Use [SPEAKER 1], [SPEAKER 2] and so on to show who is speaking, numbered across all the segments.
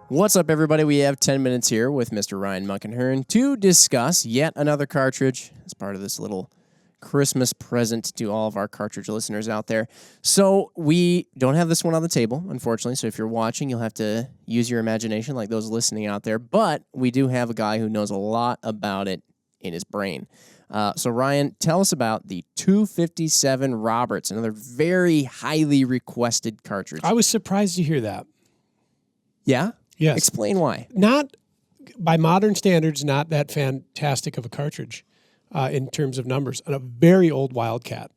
[SPEAKER 1] What's up, everybody? We have 10 minutes here with Mr. Ryan Muckenhern to discuss yet another cartridge as part of this little Christmas present to all of our cartridge listeners out there. So we don't have this one on the table, unfortunately. So if you're watching, you'll have to use your imagination like those listening out there. But we do have a guy who knows a lot about it in his brain. So Ryan, tell us about the 257 Roberts, another very highly requested cartridge.
[SPEAKER 2] I was surprised to hear that.
[SPEAKER 1] Yeah?
[SPEAKER 2] Yes.
[SPEAKER 1] Explain why.
[SPEAKER 2] Not, by modern standards, not that fantastic of a cartridge in terms of numbers. And a very old Wildcat,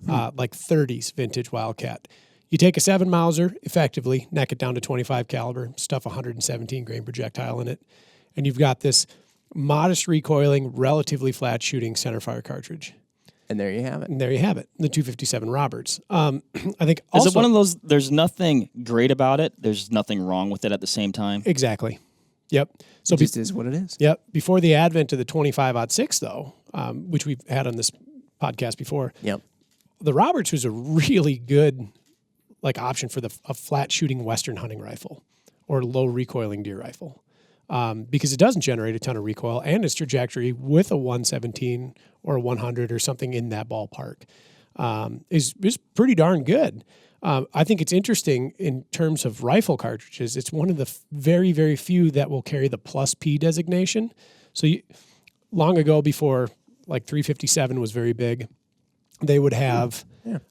[SPEAKER 2] like 30s vintage Wildcat. You take a 7 Mauser, effectively, neck it down to 25 caliber, stuff 117 grain projectile in it, and you've got this modest recoiling, relatively flat shooting centerfire cartridge.
[SPEAKER 1] And there you have it.
[SPEAKER 2] And there you have it, the 257 Roberts. I think also...
[SPEAKER 3] Is it one of those, there's nothing great about it, there's nothing wrong with it at the same time?
[SPEAKER 2] Exactly. Yep. So
[SPEAKER 1] it just is what it is.
[SPEAKER 2] Yep. Before the advent of the 25-06, though, which we've had on this podcast before,
[SPEAKER 1] yep,
[SPEAKER 2] the Roberts was a really good option for a flat shooting Western hunting rifle or low recoiling deer rifle. Because it doesn't generate a ton of recoil, and its trajectory with a 117 or a 100 or something in that ballpark is pretty darn good. I think it's interesting in terms of rifle cartridges. It's one of the very, very few that will carry the plus P designation. So long ago, before 357 was very big, they would have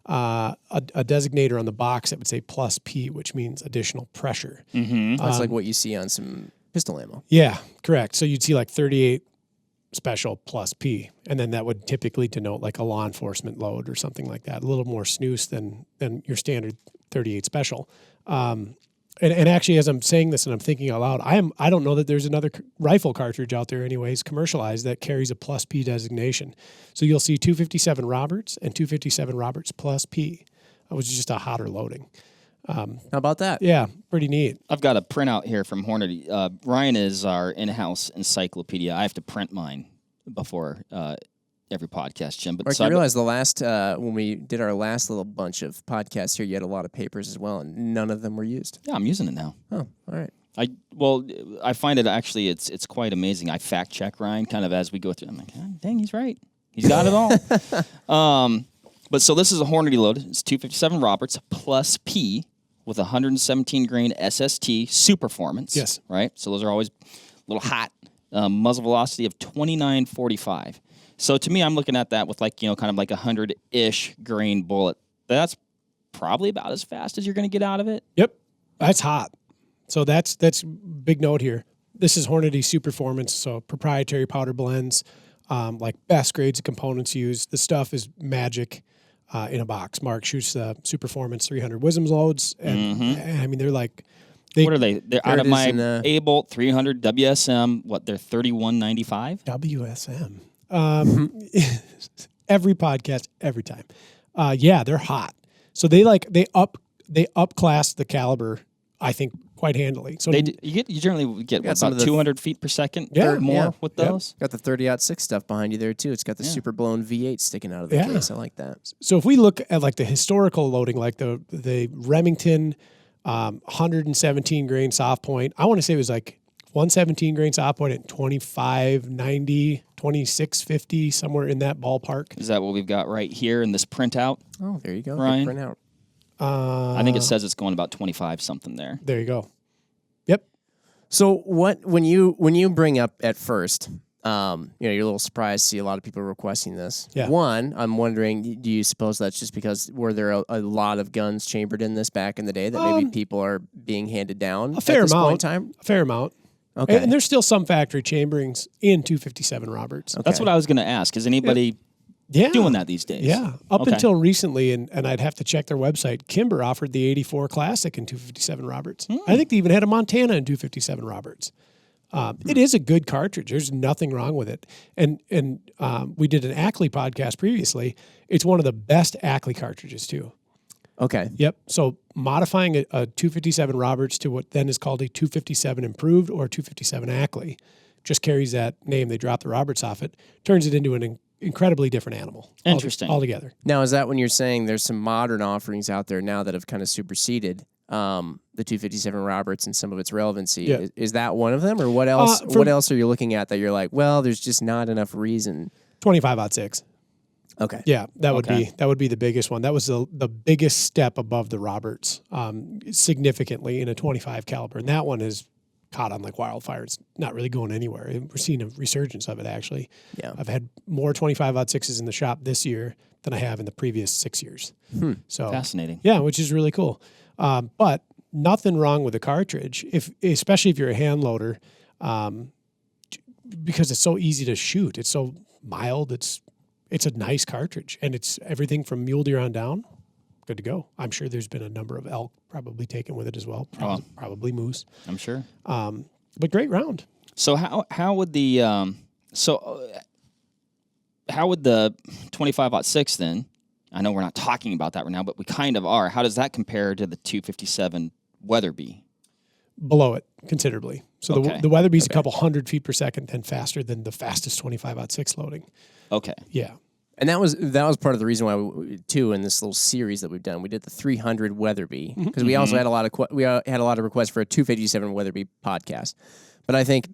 [SPEAKER 2] a designator on the box that would say plus P, which means additional pressure.
[SPEAKER 1] Mm-hmm. That's like what you see on some pistol ammo.
[SPEAKER 2] Yeah, correct. So you'd see 38 special plus P, and then that would typically denote a law enforcement load or something like that, a little more snooze than your standard 38 special. And actually, as I'm saying this and I'm thinking out loud, I don't know that there's another rifle cartridge out there anyways, commercialized, that carries a plus P designation. So you'll see 257 Roberts and 257 Roberts plus P, which is just a hotter loading.
[SPEAKER 1] How about that?
[SPEAKER 2] Yeah, pretty neat.
[SPEAKER 3] I've got a printout here from Hornady. Ryan is our in-house encyclopedia. I have to print mine before every podcast, Jim. But
[SPEAKER 1] Mark, you realize the last when we did our last little bunch of podcasts here, you had a lot of papers as well, and none of them were used.
[SPEAKER 3] Yeah, I'm using it now.
[SPEAKER 1] Oh, all right.
[SPEAKER 3] I find it actually it's quite amazing. I fact check Ryan kind of as we go through. I'm like, oh, dang, he's right. He's got it all. But so this is a Hornady load. It's 257 Roberts plus P with 117 grain SST Superformance.
[SPEAKER 2] Yes.
[SPEAKER 3] Right? So those are always a little hot. Muzzle velocity of 29.45. So to me, I'm looking at that with kind of 100-ish grain bullet. That's probably about as fast as you're going to get out of it.
[SPEAKER 2] Yep. That's hot. So that's big note here. This is Hornady Superformance, so proprietary powder blends, best grades of components used. The stuff is magic. In a box. Mark shoots the Superformance 300 Wisdom loads, and I mean they're what
[SPEAKER 3] are they? They're out of my A-Bolt 300 WSM. What? They're $31.95.
[SPEAKER 2] WSM. Every podcast, every time. Yeah, they're hot. So they upclass the caliber, I think, quite handily. So
[SPEAKER 3] you generally get about 200 feet per second or more with those.
[SPEAKER 1] Got the 30-06 stuff behind you there too. It's got the super blown V8 sticking out of the case. I like that.
[SPEAKER 2] So if we look at the historical loading, the Remington 117 grain soft point, I want to say it was 117 grain soft point at 25.90, 26.50, somewhere in that ballpark.
[SPEAKER 3] Is that what we've got right here in this printout?
[SPEAKER 1] Oh, there you go.
[SPEAKER 3] Ryan?
[SPEAKER 1] The printout.
[SPEAKER 3] I think it says it's going about 25 something there.
[SPEAKER 2] There you go. Yep.
[SPEAKER 1] So when you bring up at first, you're a little surprised to see a lot of people requesting this.
[SPEAKER 2] Yeah.
[SPEAKER 1] One, I'm wondering, do you suppose that's just because were there a lot of guns chambered in this back in the day that maybe people are being handed down
[SPEAKER 2] a fair
[SPEAKER 1] at this
[SPEAKER 2] amount?
[SPEAKER 1] Point in time?
[SPEAKER 2] A fair amount.
[SPEAKER 1] Okay.
[SPEAKER 2] And there's still some factory chamberings in 257 Roberts.
[SPEAKER 1] Okay.
[SPEAKER 3] That's what I was going to ask. Is anybody doing that these days?
[SPEAKER 2] Yeah. Up until recently, and I'd have to check their website, Kimber offered the 84 Classic in 257 Roberts. I think they even had a Montana in 257 Roberts. It is a good cartridge. There's nothing wrong with it. And we did an Ackley podcast previously. It's one of the best Ackley cartridges, too.
[SPEAKER 1] Okay.
[SPEAKER 2] Yep. So modifying a 257 Roberts to what then is called a 257 Improved or 257 Ackley, just carries that name. They drop the Roberts off it, turns it into an incredibly different animal.
[SPEAKER 3] Interesting.
[SPEAKER 2] Altogether.
[SPEAKER 1] Now, is that when you're saying there's some modern offerings out there now that have kind of superseded the 257 Roberts and some of its relevancy.
[SPEAKER 2] Yeah.
[SPEAKER 1] Is that one of them, or what else? What else are you looking at that you're like, well, there's just not enough reason?
[SPEAKER 2] 25-06.
[SPEAKER 1] Okay.
[SPEAKER 2] Yeah, that would be the biggest one. That was the biggest step above the Roberts, significantly in a 25 caliber, and that one is caught on like wildfire. It's not really going anywhere. We're seeing a resurgence of it actually.
[SPEAKER 1] Yeah.
[SPEAKER 2] I've had more 25-06s in the shop this year than I have in the previous 6 years. So
[SPEAKER 3] Fascinating.
[SPEAKER 2] Yeah, which is really cool. But nothing wrong with the cartridge, especially if you're a hand loader, because it's so easy to shoot. It's so mild. It's a nice cartridge, and it's everything from mule deer on down. Good to go. I'm sure there's been a number of elk probably taken with it as well. Probably moose.
[SPEAKER 3] I'm sure.
[SPEAKER 2] But great round.
[SPEAKER 3] So how would the how would the 25-06 then? I know we're not talking about that right now, but we kind of are. How does that compare to the 257 Weatherby?
[SPEAKER 2] Below it considerably. So
[SPEAKER 3] Okay.
[SPEAKER 2] the Weatherby's a couple 100 feet per second and faster than the fastest 25-06 loading.
[SPEAKER 3] Okay.
[SPEAKER 2] Yeah.
[SPEAKER 1] And that was part of the reason why too in this little series that we've done, we did the 300 Weatherby because we also had a lot of requests for a 257 Weatherby podcast. But I think,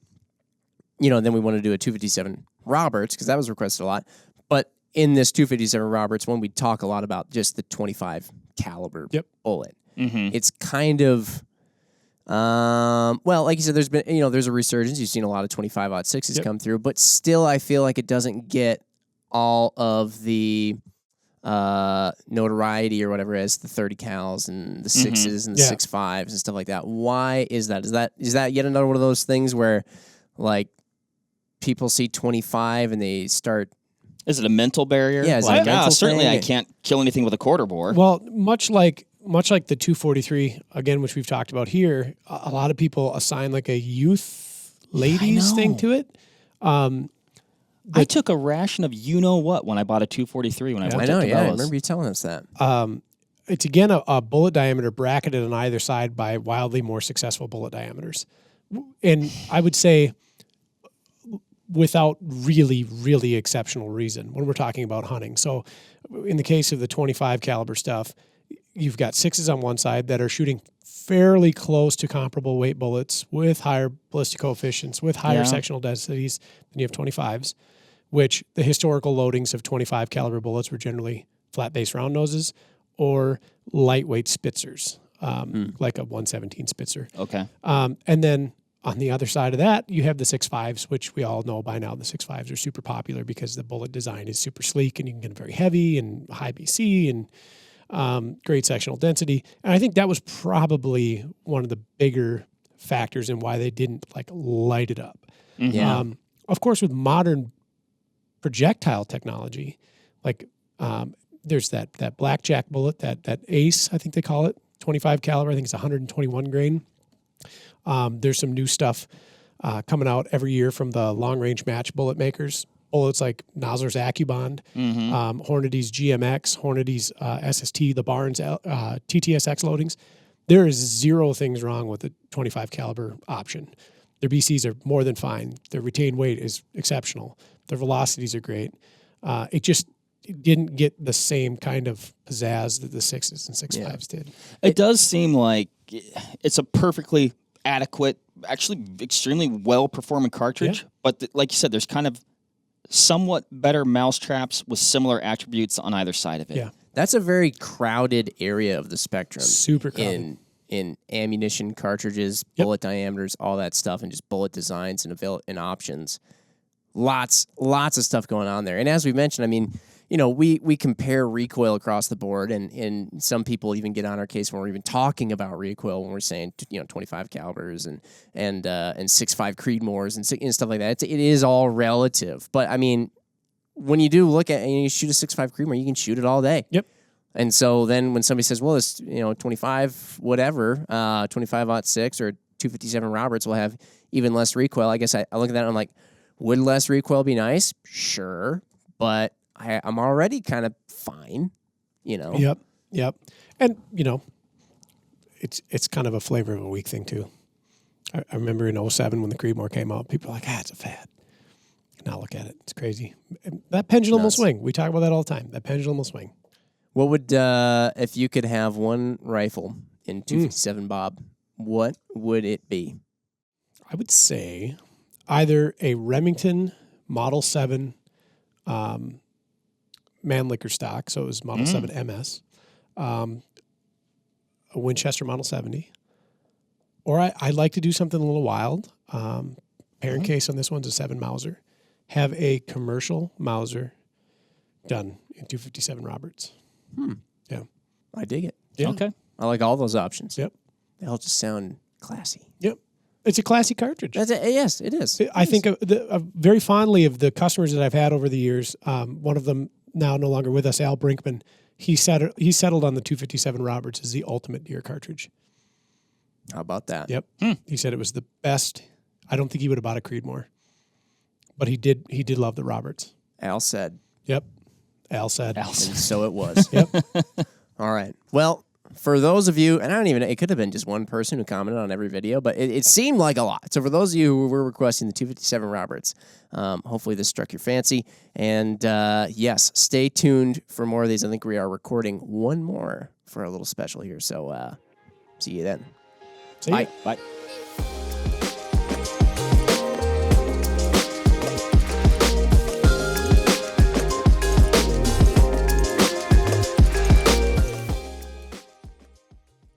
[SPEAKER 1] then we want to do a 257 Roberts because that was requested a lot. But in this 257 Roberts one, we talk a lot about just the 25 caliber bullet. It's kind of well, like you said, there's been there's a resurgence. You've seen a lot of 25-06s come through, but still, I feel like it doesn't get all of the notoriety or whatever as the 30 cals and the 6s and the 6.5s and stuff like that. Why is that? Is that yet another one of those things where like people see 25 and they start?
[SPEAKER 3] Is it a mental barrier?
[SPEAKER 1] Yeah, is it a mental
[SPEAKER 3] certainly
[SPEAKER 1] thing?
[SPEAKER 3] I can't kill anything with a quarter bore.
[SPEAKER 2] Well, much like the 243 again, which we've talked about here, a lot of people assign like a youth ladies thing to it.
[SPEAKER 3] I took a ration of what when I bought a 243 when I worked at Cabela's.
[SPEAKER 1] I remember you telling us that.
[SPEAKER 2] It's again a bullet diameter bracketed on either side by wildly more successful bullet diameters, and I would say without really, really exceptional reason when we're talking about hunting. So, in the case of the 25 caliber stuff, you've got 6s on one side that are shooting fairly close to comparable weight bullets with higher ballistic coefficients, with higher sectional densities than you have 25s, which the historical loadings of 25 caliber bullets were generally flat base round noses or lightweight Spitzers, like a 117 Spitzer.
[SPEAKER 3] Okay.
[SPEAKER 2] And then on the other side of that, you have the 6.5s, which we all know by now the 6.5s are super popular because the bullet design is super sleek and you can get them very heavy and high BC and great sectional density. And I think that was probably one of the bigger factors in why they didn't like light it up. Of course, with modern projectile technology, like there's that blackjack bullet, that ace, I think they call it, 25 caliber. I think it's 121 grain. There's some new stuff coming out every year from the long range match bullet makers. Bullets like Nosler's AccuBond, Hornady's GMX, Hornady's SST, the Barnes TTSX loadings. There is zero things wrong with the 25 caliber option. Their BCs are more than fine. Their retained weight is exceptional. Their velocities are great. It just didn't get the same kind of pizzazz that the 6s and 6.5s did.
[SPEAKER 3] It does seem like it's a perfectly adequate, actually extremely well-performing cartridge. Yeah. But like you said, there's kind of somewhat better mousetraps with similar attributes on either side of it.
[SPEAKER 2] Yeah.
[SPEAKER 1] That's a very crowded area of the spectrum.
[SPEAKER 2] Super crowded.
[SPEAKER 1] In ammunition, cartridges, bullet diameters, all that stuff, and just bullet designs and options. Lots of stuff going on there. And as we mentioned, I mean, we compare recoil across the board, and some people even get on our case when we're even talking about recoil when we're saying 25 calibers and 6.5 Creedmoors and stuff like that. It is all relative, but I mean, when you do look at and you shoot a 6.5 Creedmoor, you can shoot it all day.
[SPEAKER 2] Yep.
[SPEAKER 1] And so then when somebody says, well, it's 25 whatever, 25-06 or 257 Roberts will have even less recoil. I guess I look at that and I'm like, would less recoil be nice? Sure, but I'm already kind of fine,
[SPEAKER 2] Yep. And, it's kind of a flavor of a week thing, too. I remember in 2007 when the Creedmoor came out, people were like, it's a fad. Now look at it. It's crazy. That pendulum will swing. We talk about that all the time. That pendulum will swing.
[SPEAKER 1] What would, if you could have one rifle in 257, Bob, what would it be?
[SPEAKER 2] I would say either a Remington Model 7 Mannlicher stock, so it was Model 7 MS, a Winchester Model 70, or I like to do something a little wild. Parent case on this one's a 7 Mauser. Have a commercial Mauser done in 257 Roberts. Yeah.
[SPEAKER 1] I dig it.
[SPEAKER 2] Yeah.
[SPEAKER 3] Okay.
[SPEAKER 1] I like all those options.
[SPEAKER 2] Yep.
[SPEAKER 1] They all just sound classy.
[SPEAKER 2] Yep. It's a classy cartridge.
[SPEAKER 1] That's it. Yes, it is.
[SPEAKER 2] I think very fondly of the customers that I've had over the years. One of them now no longer with us, Al Brinkman. He settled on the 257 Roberts as the ultimate deer cartridge.
[SPEAKER 1] How about that?
[SPEAKER 2] Yep. He said it was the best. I don't think he would have bought a Creedmoor, but he did love the Roberts.
[SPEAKER 1] Al said.
[SPEAKER 2] Yep. Al said.
[SPEAKER 1] And so it was.
[SPEAKER 2] Yep.
[SPEAKER 1] All right. Well, for those of you, and I don't even know, it could have been just one person who commented on every video, but it seemed like a lot. So for those of you who were requesting the 257 Roberts, hopefully this struck your fancy. And yes, stay tuned for more of these. I think we are recording one more for a little special here. So see you then.
[SPEAKER 2] See ya.
[SPEAKER 3] Bye.